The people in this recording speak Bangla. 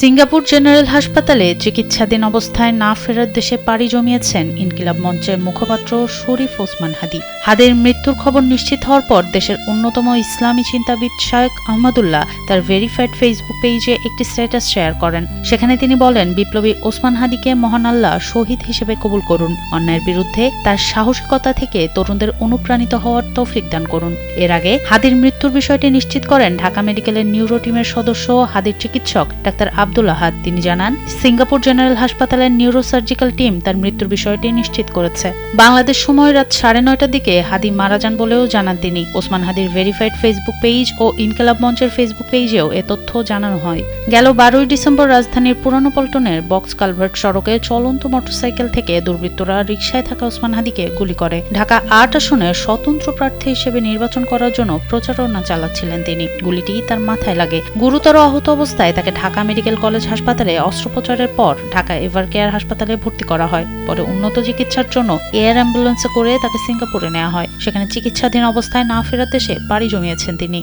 সিঙ্গাপুর জেনারেল হাসপাতালে চিকিৎসাধীন অবস্থায় না ফেরার দেশে পাড়ি জমিয়েছেন ইনকিলাব মঞ্চের মুখপাত্র শরীফ ওসমান হাদী। হাদীর মৃত্যুর খবর নিশ্চিত হওয়ার পর দেশের অন্যতম ইসলামী চিন্তাবিদ শায়েখ আহমদুল্লাহ তার ভেরিফাইড ফেসবুক পেজে একটি স্ট্যাটাস শেয়ার করেন। সেখানে তিনি বলেন, বিপ্লবী ওসমান হাদীকে মহান আল্লাহ শহীদ হিসেবে কবুল করুন, অন্যায়ের বিরুদ্ধে তার সাহসিকতা থেকে তরুণদের অনুপ্রাণিত হওয়ার তৌফিক দান করুন। এর আগে হাদীর মৃত্যুর বিষয়টি নিশ্চিত করেন ঢাকা মেডিকেলের নিউরো টিমের সদস্য হাদীর চিকিৎসক ডাক্তার আব্দুল আহাদ। তিনি জানান, সিঙ্গাপুর জেনারেল হাসপাতালের নিউরোসার্জিক্যাল টিম তার মৃত্যুর বিষয়টি নিশ্চিত করেছে। বাংলাদেশ সময় রাত 9:30টার দিকে হাদী মারা যান বলেও জানান তিনি। ওসমান হাদীর ভেরিফাইড ফেসবুক পেজ ও ইনকিলাব মঞ্চের ফেসবুক পেজেও এ তথ্য জানানো হয়। গেল 12 ডিসেম্বর রাজধানীর পুরানো পল্টনের বক্স কালভার্ট সড়কে চলন্ত মোটরসাইকেল থেকে দুর্বৃত্তরা রিকশায় থাকা ওসমান হাদীকে গুলি করে। ঢাকা 8 আসনে স্বতন্ত্র প্রার্থী হিসেবে নির্বাচন করার জন্য প্রচারণা চালাচ্ছিলেন তিনি। গুলিটি তার মাথায় লাগে। গুরুতর আহত অবস্থায় তাকে ঢাকা মেডিকেল কলেজ হাসপাতালে অস্ত্রোপচারের পর ঢাকা এভার কেয়ার হাসপাতালে ভর্তি করা হয়। পরে উন্নত চিকিৎসার জন্য এয়ার অ্যাম্বুলেন্সে করে তাকে সিঙ্গাপুরে নেওয়া হয়। সেখানে চিকিৎসাধীন অবস্থায় না ফেরার দেশে পাড়ি জমিয়েছেন তিনি।